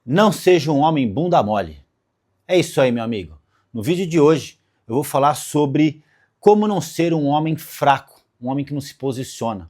Não seja um homem bunda mole. É isso aí, meu amigo. No vídeo de hoje eu vou falar sobre como não ser um homem fraco, um homem que não se posiciona.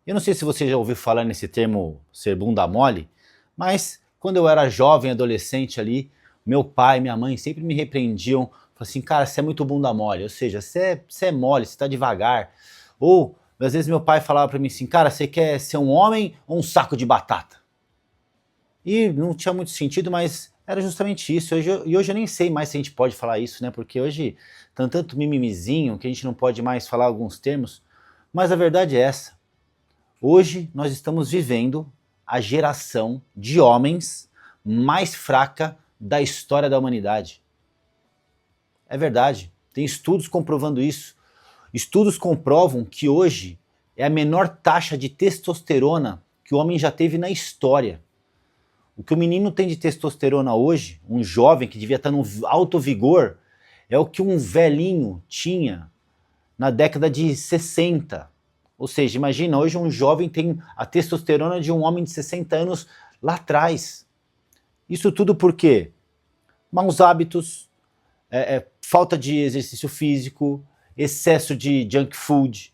Eu não sei se você já ouviu falar nesse termo ser bunda mole, mas quando eu era jovem, adolescente ali, meu pai e minha mãe sempre me repreendiam, falavam assim, cara, você é muito bunda mole, ou seja, você é mole, você está devagar. Ou, às vezes meu pai falava para mim assim, cara, você quer ser um homem ou um saco de batata? E não tinha muito sentido, mas era justamente isso. E hoje eu nem sei mais se a gente pode falar isso, né? Porque hoje tem tanto mimimizinho que a gente não pode mais falar alguns termos. Mas a verdade é essa. Hoje nós estamos vivendo a geração de homens mais fraca da história da humanidade. É verdade. Tem estudos comprovando isso. Estudos comprovam que hoje é a menor taxa de testosterona que o homem já teve na história. O que o menino tem de testosterona hoje, um jovem que devia estar num alto vigor, é o que um velhinho tinha na década de 60. Ou seja, imagina, hoje um jovem tem a testosterona de um homem de 60 anos lá atrás. Isso tudo por quê? Maus hábitos, falta de exercício físico, excesso de junk food,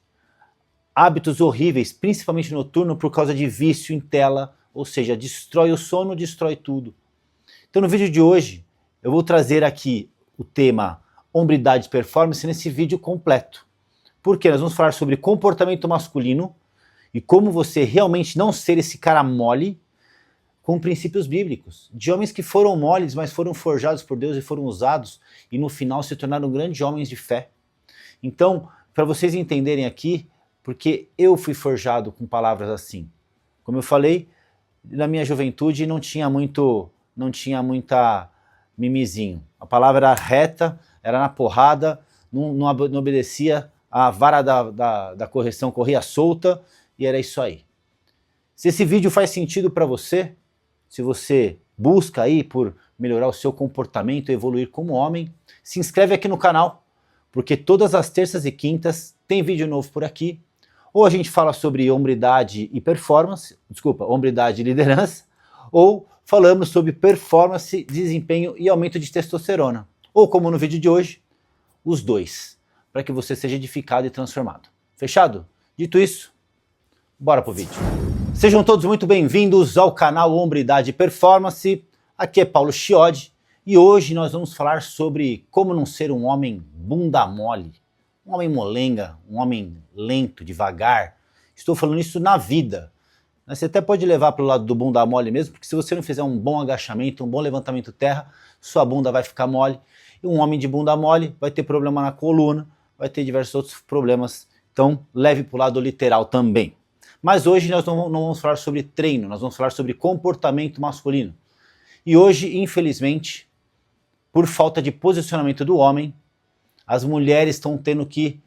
hábitos horríveis, principalmente noturno, por causa de vício em tela, ou seja, destrói o sono, destrói tudo. Então no vídeo de hoje, eu vou trazer aqui o tema hombridade e performance nesse vídeo completo. Porque nós vamos falar sobre comportamento masculino e como você realmente não ser esse cara mole com princípios bíblicos. De homens que foram moles, mas foram forjados por Deus e foram usados e no final se tornaram grandes homens de fé. Então, para vocês entenderem aqui, porque eu fui forjado com palavras assim. Como eu falei, na minha juventude não tinha muita mimizinho. A palavra era reta, era na porrada, não obedecia, a vara da correção corria solta e era isso aí. Se esse vídeo faz sentido para você, se você busca aí por melhorar o seu comportamento e evoluir como homem, se inscreve aqui no canal, porque todas as terças e quintas tem vídeo novo por aqui. Ou a gente fala sobre hombridade e performance, hombridade e liderança, ou falamos sobre performance, desempenho e aumento de testosterona. Ou como no vídeo de hoje, os dois, para que você seja edificado e transformado. Fechado? Dito isso, bora pro vídeo. Sejam todos muito bem-vindos ao canal Hombridade e Performance. Aqui é Paulo Chiodi e hoje nós vamos falar sobre como não ser um homem bunda mole. Um homem molenga, um homem lento, devagar. Estou falando isso na vida. Você até pode levar para o lado do bunda mole mesmo, porque se você não fizer um bom agachamento, um bom levantamento terra, sua bunda vai ficar mole. E um homem de bunda mole vai ter problema na coluna, vai ter diversos outros problemas. Então leve para o lado literal também. Mas hoje nós não vamos falar sobre treino, nós vamos falar sobre comportamento masculino. E hoje, infelizmente, por falta de posicionamento do homem, as mulheres estão tendo que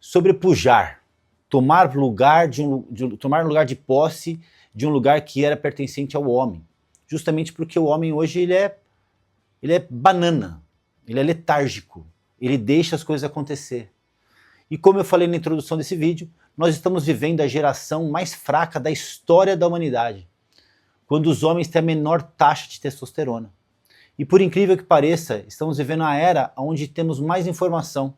sobrepujar, tomar lugar de posse de um lugar que era pertencente ao homem. Justamente porque o homem hoje ele é banana, ele é letárgico, ele deixa as coisas acontecer. E como eu falei na introdução desse vídeo, nós estamos vivendo a geração mais fraca da história da humanidade, quando os homens têm a menor taxa de testosterona. E por incrível que pareça, estamos vivendo a era onde temos mais informação,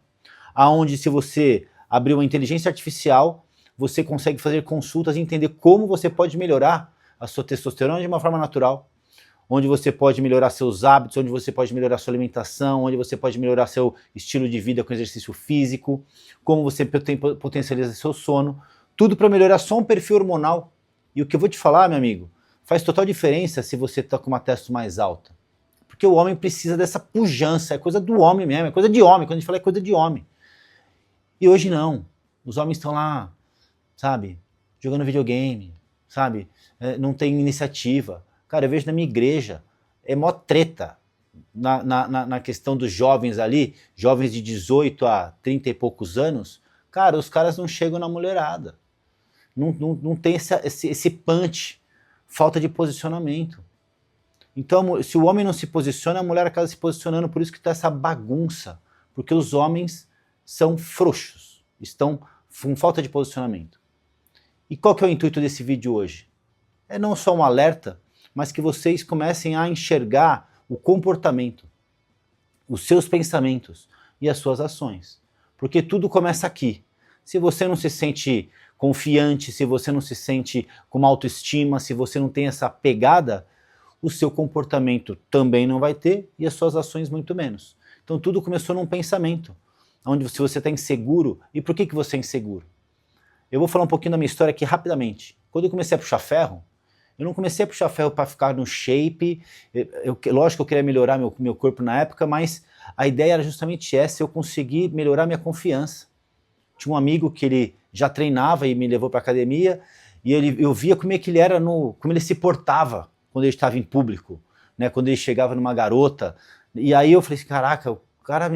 onde se você abrir uma inteligência artificial, você consegue fazer consultas e entender como você pode melhorar a sua testosterona de uma forma natural, onde você pode melhorar seus hábitos, onde você pode melhorar sua alimentação, onde você pode melhorar seu estilo de vida com exercício físico, como você potencializa seu sono, tudo para melhorar só um perfil hormonal. E o que eu vou te falar, meu amigo, faz total diferença se você está com uma testo mais alta. Porque o homem precisa dessa pujança, é coisa do homem mesmo, é coisa de homem, quando a gente fala é coisa de homem. E hoje não, os homens estão lá, sabe, jogando videogame, sabe, não tem iniciativa. Cara, eu vejo na minha igreja, é mó treta na questão dos jovens ali, jovens de 18 a 30 e poucos anos, cara, os caras não chegam na mulherada, não tem esse punch, falta de posicionamento. Então, se o homem não se posiciona, a mulher acaba se posicionando, por isso que está essa bagunça, porque os homens são frouxos, estão com falta de posicionamento. E qual que é o intuito desse vídeo hoje? É não só um alerta, mas que vocês comecem a enxergar o comportamento, os seus pensamentos e as suas ações. Porque tudo começa aqui. Se você não se sente confiante, se você não se sente com uma autoestima, se você não tem essa pegada, o seu comportamento também não vai ter e as suas ações muito menos. Então tudo começou num pensamento, onde se você está inseguro, e por que você é inseguro? Eu vou falar um pouquinho da minha história aqui rapidamente. Quando eu comecei a puxar ferro, eu não comecei a puxar ferro para ficar no shape, lógico que eu queria melhorar meu corpo na época, mas a ideia era justamente essa, eu conseguir melhorar minha confiança. Tinha um amigo que ele já treinava e me levou para academia, e eu via como é que ele era, como ele se portava quando ele estava em público, né, quando ele chegava numa garota, e aí eu falei assim, caraca, o cara,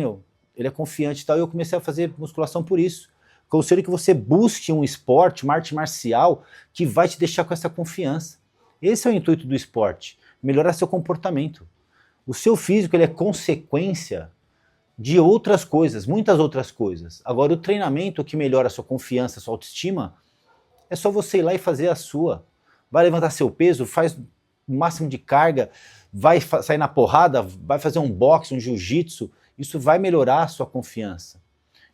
ele é confiante e tal, e eu comecei a fazer musculação por isso. Conselho que você busque um esporte, uma arte marcial, que vai te deixar com essa confiança. Esse é o intuito do esporte, melhorar seu comportamento. O seu físico ele é consequência de outras coisas, muitas outras coisas. Agora, o treinamento que melhora a sua confiança, a sua autoestima, é só você ir lá e fazer a sua. Vai levantar seu peso, faz o máximo de carga, vai sair na porrada, vai fazer um boxe, um jiu-jitsu, isso vai melhorar a sua confiança.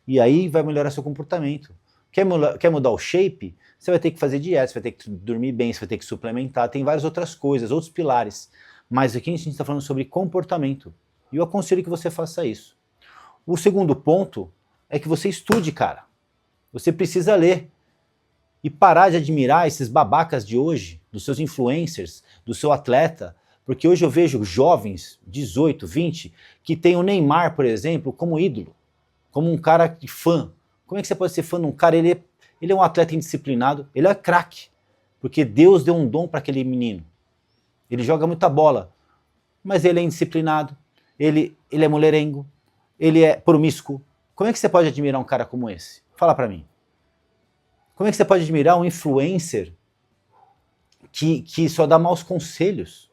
E aí vai melhorar seu comportamento. Quer mudar o shape? Você vai ter que fazer dieta, você vai ter que dormir bem, você vai ter que suplementar, tem várias outras coisas, outros pilares. Mas aqui a gente está falando sobre comportamento. E eu aconselho que você faça isso. O segundo ponto é que você estude, cara. Você precisa ler. E parar de admirar esses babacas de hoje, dos seus influencers, do seu atleta, porque hoje eu vejo jovens, 18, 20, que tem o Neymar, por exemplo, como ídolo, como um cara de fã. Como é que você pode ser fã de um cara? Ele é um atleta indisciplinado, ele é craque, porque Deus deu um dom para aquele menino. Ele joga muita bola, mas ele é indisciplinado, ele é mulherengo, ele é promíscuo. Como é que você pode admirar um cara como esse? Fala para mim. Como é que você pode admirar um influencer que só dá maus conselhos?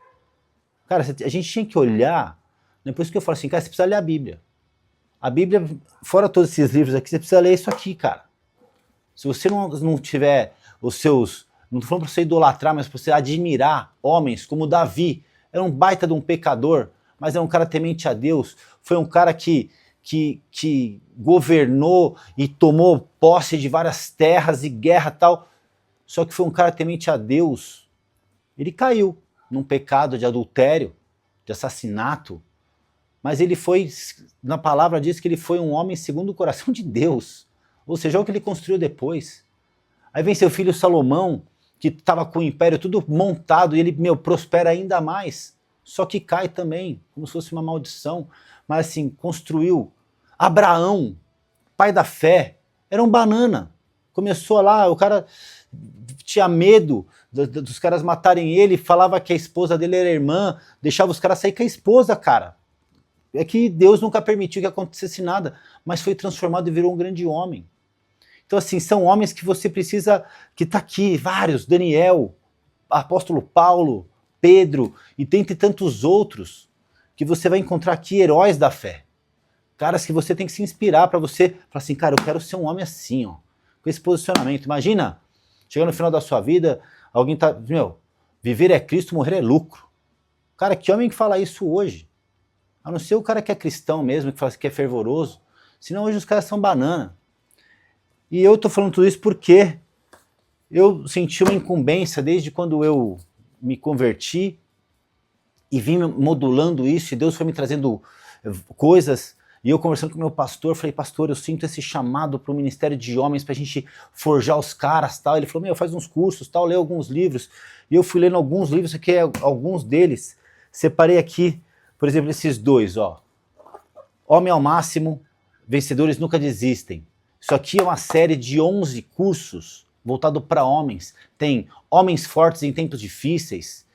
Cara, a gente tinha que olhar, né? Por isso que eu falo assim, cara, você precisa ler a Bíblia. A Bíblia, fora todos esses livros aqui, você precisa ler isso aqui, cara. Se você não tiver os seus... Não estou falando para você idolatrar, mas para você admirar homens como Davi. Era um baita de um pecador, mas era um cara temente a Deus. Foi um cara que governou e tomou posse de várias terras e guerra e tal. Só que foi um cara temente a Deus. Ele caiu num pecado de adultério, de assassinato. Mas ele foi, na palavra diz que ele foi um homem segundo o coração de Deus. Ou seja, olha o que ele construiu depois. Aí vem seu filho Salomão, que estava com o império tudo montado, e ele, prospera ainda mais. Só que cai também, como se fosse uma maldição. Mas assim, construiu. Abraão, pai da fé, era um banana. Começou lá, o cara tinha medo dos caras matarem ele, falava que a esposa dele era irmã, deixava os caras sair com a esposa, cara. É que Deus nunca permitiu que acontecesse nada, mas foi transformado e virou um grande homem. Então assim, são homens que você precisa, que tá aqui, vários, Daniel, apóstolo Paulo, Pedro, e tem tantos outros, que você vai encontrar aqui heróis da fé. Caras que você tem que se inspirar para você falar assim, cara, eu quero ser um homem assim, ó, com esse posicionamento. Imagina, chegar no final da sua vida, alguém tá, viver é Cristo, morrer é lucro. Cara, que homem que fala isso hoje? A não ser o cara que é cristão mesmo, que fala que é fervoroso. Senão hoje os caras são banana. E eu tô falando tudo isso porque eu senti uma incumbência desde quando eu me converti e vim modulando isso, e Deus foi me trazendo coisas, e eu conversando com o meu pastor, falei, pastor, eu sinto esse chamado para o ministério de homens, pra gente forjar os caras, tal. Ele falou, faz uns cursos, tal, lê alguns livros. E eu fui lendo alguns livros, aqui alguns deles, separei aqui, por exemplo, esses dois, ó. Homem ao Máximo, Vencedores Nunca Desistem. Isso aqui é uma série de 11 cursos voltado para homens. Tem Homens Fortes em Tempos Difíceis.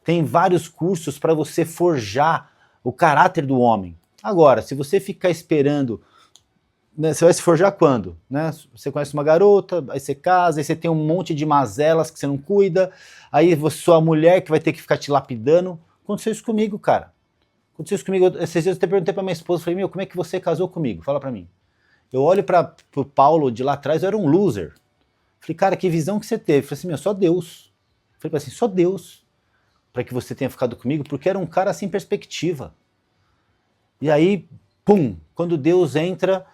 Tem vários cursos para você forjar o caráter do homem. Agora, se você ficar esperando, né, você vai se forjar quando? Né? Você conhece uma garota, aí você casa, aí você tem um monte de mazelas que você não cuida, aí sua mulher que vai ter que ficar te lapidando. Aconteceu isso comigo, cara. Aconteceu isso comigo. Esses dias eu até perguntei pra minha esposa, falei, como é que você casou comigo? Fala pra mim. Eu olho pro Paulo de lá atrás, eu era um loser. Falei, cara, que visão que você teve? Falei assim, só Deus. Falei assim, só Deus. para que você tenha ficado comigo, porque era um cara sem perspectiva. E aí, pum, quando Deus entra,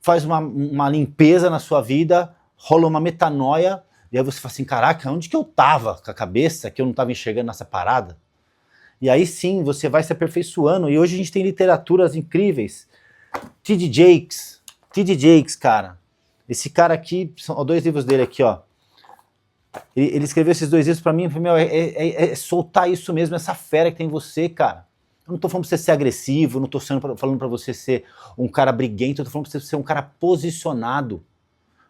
faz uma limpeza na sua vida, rola uma metanoia, e aí você fala assim, caraca, onde que eu tava com a cabeça, que eu não tava enxergando nessa parada? E aí sim, você vai se aperfeiçoando, e hoje a gente tem literaturas incríveis. T.D. Jakes, cara. Esse cara aqui, são 2 livros dele aqui, ó. Ele escreveu esses 2 livros pra mim, é soltar isso mesmo, essa fera que tem em você, cara. Eu não tô falando pra você ser agressivo, não tô falando pra você ser um cara briguento, eu tô falando pra você ser um cara posicionado.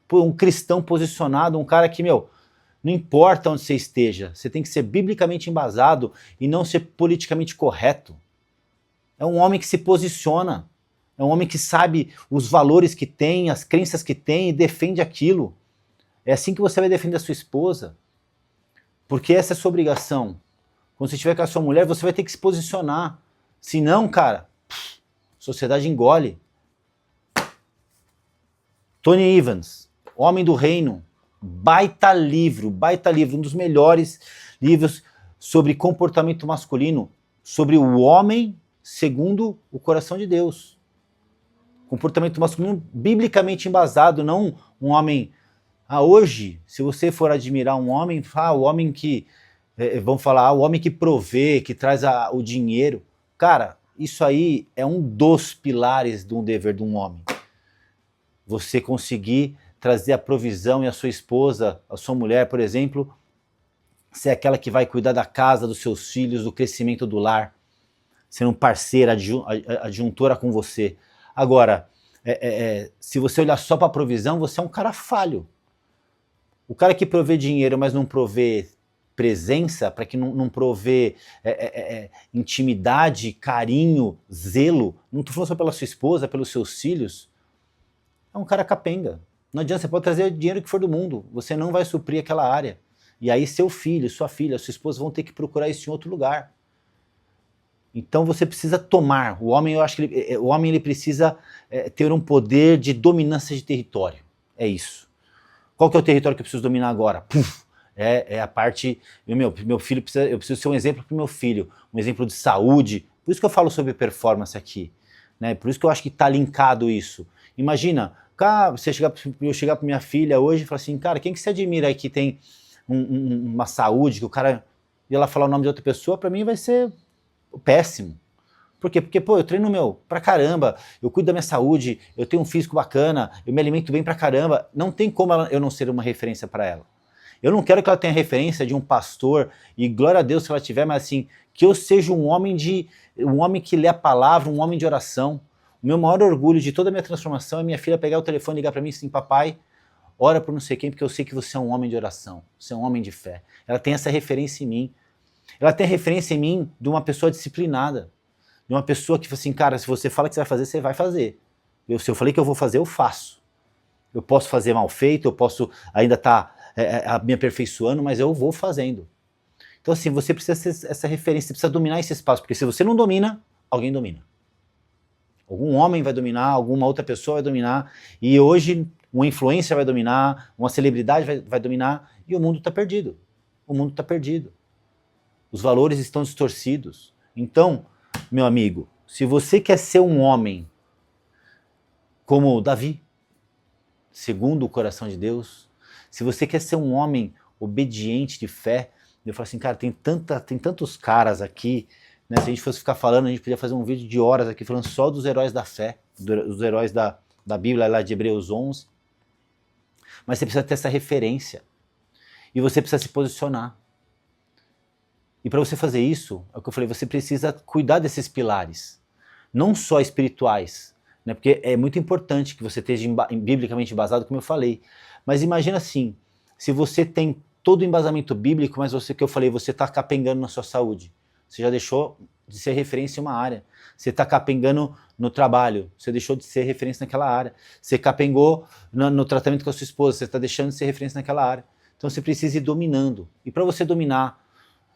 Pô, um cristão posicionado, um cara que, meu, não importa onde você esteja, você tem que ser biblicamente embasado e não ser politicamente correto. É um homem que se posiciona, é um homem que sabe os valores que tem, as crenças que tem e defende aquilo. É assim que você vai defender a sua esposa, porque essa é a sua obrigação. Quando você estiver com a sua mulher, você vai ter que se posicionar. Se não, cara, a sociedade engole. Tony Evans, Homem do Reino, baita livro, um dos melhores livros sobre comportamento masculino, sobre o homem segundo o coração de Deus. Comportamento masculino biblicamente embasado, não um homem... hoje, se você for admirar um homem, o homem que... vamos falar, o homem que provê, que traz o dinheiro. Cara, isso aí é um dos pilares de um dever de um homem. Você conseguir trazer a provisão e a sua esposa, a sua mulher, por exemplo, ser aquela que vai cuidar da casa, dos seus filhos, do crescimento do lar, ser um parceiro, adjuntora com você. Agora, se você olhar só para a provisão, você é um cara falho. O cara que provê dinheiro, mas não provê presença, para que não provê intimidade, carinho, zelo, não estou falando só pela sua esposa, pelos seus filhos, é um cara capenga. Não adianta, você pode trazer o dinheiro que for do mundo, você não vai suprir aquela área. E aí seu filho, sua filha, sua esposa vão ter que procurar isso em outro lugar. Então você precisa tomar. O homem, eu acho que o homem ele precisa ter um poder de dominância de território. É isso. Qual que é o território que eu preciso dominar agora? Puf, é a parte... Meu filho precisa... Eu preciso ser um exemplo para o meu filho. Um exemplo de saúde. Por isso que eu falo sobre performance aqui. Né? Por isso que eu acho que está linkado isso. Imagina, cara, eu chegar para minha filha hoje e falar assim, cara, quem que você admira aí que tem uma saúde, que o cara... E ela falar o nome de outra pessoa, para mim vai ser péssimo. Por quê? Porque, pô, eu treino, pra caramba, eu cuido da minha saúde, eu tenho um físico bacana, eu me alimento bem pra caramba. Não tem como eu não ser uma referência para ela. Eu não quero que ela tenha referência de um pastor, e glória a Deus se ela tiver, mas assim, que eu seja um homem que lê a palavra, um homem de oração. O meu maior orgulho de toda a minha transformação é minha filha pegar o telefone e ligar para mim assim, papai, ora por não sei quem, porque eu sei que você é um homem de oração, você é um homem de fé. Ela tem essa referência em mim. Ela tem a referência em mim de uma pessoa disciplinada, de uma pessoa que fala assim, cara, se você fala que você vai fazer, você vai fazer. Se eu falei que eu vou fazer, eu faço. Eu posso fazer mal feito, eu posso ainda estar me aperfeiçoando, mas eu vou fazendo. Então assim, você precisa ser essa referência, você precisa dominar esse espaço, porque se você não domina, alguém domina. Algum homem vai dominar, alguma outra pessoa vai dominar, e hoje um influencer vai dominar, uma celebridade vai dominar, e o mundo está perdido. O mundo está perdido. Os valores estão distorcidos. Então, meu amigo, se você quer ser um homem como Davi, segundo o coração de Deus, se você quer ser um homem obediente de fé, eu falo assim, cara, tem tantos caras aqui, né? Se a gente fosse ficar falando, a gente podia fazer um vídeo de horas aqui falando só dos heróis da fé, dos heróis da Bíblia, lá de Hebreus 11. Mas você precisa ter essa referência. E você precisa se posicionar. E para você fazer isso, é o que eu falei, você precisa cuidar desses pilares. Não só espirituais, né? Porque é muito importante que você esteja biblicamente embasado, como eu falei. Mas imagina assim, se você tem todo o embasamento bíblico, mas você, que eu falei, você está capengando na sua saúde. Você já deixou de ser referência em uma área. Você está capengando no trabalho, você deixou de ser referência naquela área. Você capengou no tratamento com a sua esposa, você está deixando de ser referência naquela área. Então você precisa ir dominando. E para você dominar,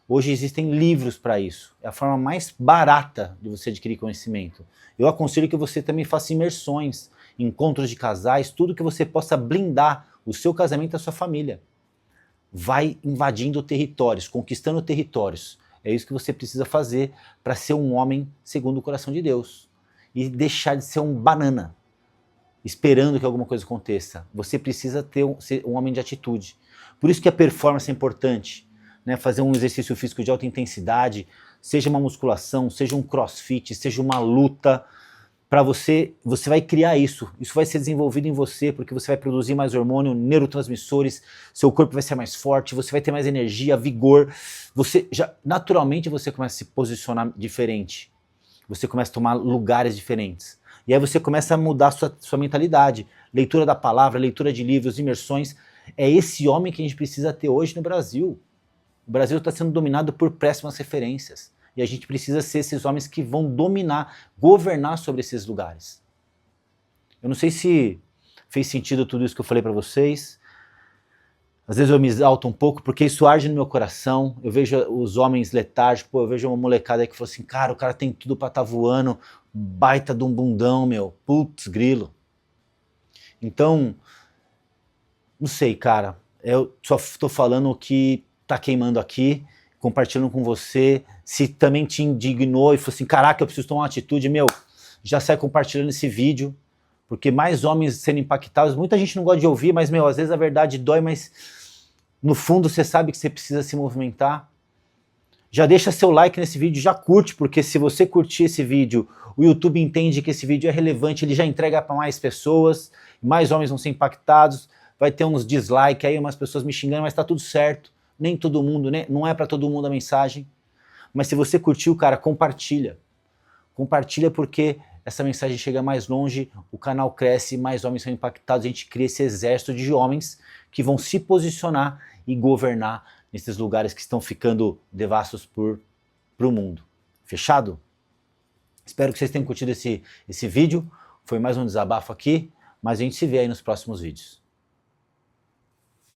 hoje existem livros para isso. É a forma mais barata de você adquirir conhecimento. Eu aconselho que você também faça imersões, encontros de casais, tudo que você possa blindar o seu casamento e a sua família. Vai invadindo territórios, conquistando territórios. É isso que você precisa fazer para ser um homem segundo o coração de Deus. E deixar de ser um banana, esperando que alguma coisa aconteça. Você precisa ser um homem de atitude. Por isso que a performance é importante. Né? Fazer um exercício físico de alta intensidade, seja uma musculação, seja um crossfit, seja uma luta, para você vai criar isso vai ser desenvolvido em você, porque você vai produzir mais hormônio, neurotransmissores, seu corpo vai ser mais forte, você vai ter mais energia, vigor, naturalmente você começa a se posicionar diferente, você começa a tomar lugares diferentes, e aí você começa a mudar sua mentalidade, leitura da palavra, leitura de livros, imersões, é esse homem que a gente precisa ter hoje no Brasil. O Brasil está sendo dominado por péssimas referências. E a gente precisa ser esses homens que vão dominar, governar sobre esses lugares. Eu não sei se fez sentido tudo isso que eu falei para vocês. Às vezes eu me exalto um pouco porque isso arde no meu coração. Eu vejo os homens letárgicos, eu vejo uma molecada aí que fala assim, cara, o cara tem tudo para estar voando, baita de um bundão, meu, putz, grilo. Então, não sei, cara, eu só estou falando o que tá queimando aqui, compartilhando com você. Se também te indignou e falou assim, caraca, eu preciso tomar uma atitude, meu, já sai compartilhando esse vídeo, porque mais homens sendo impactados, muita gente não gosta de ouvir, mas, meu, às vezes a verdade dói, mas no fundo você sabe que você precisa se movimentar. Já deixa seu like nesse vídeo, já curte, porque se você curtir esse vídeo, o YouTube entende que esse vídeo é relevante, ele já entrega para mais pessoas, mais homens vão ser impactados, vai ter uns dislike aí, umas pessoas me xingando, mas tá tudo certo. Nem todo mundo, né? Não é para todo mundo a mensagem. Mas se você curtiu, cara, compartilha. Compartilha porque essa mensagem chega mais longe, o canal cresce, mais homens são impactados, a gente cria esse exército de homens que vão se posicionar e governar nesses lugares que estão ficando devassos pro mundo. Fechado? Espero que vocês tenham curtido esse vídeo. Foi mais um desabafo aqui, mas a gente se vê aí nos próximos vídeos.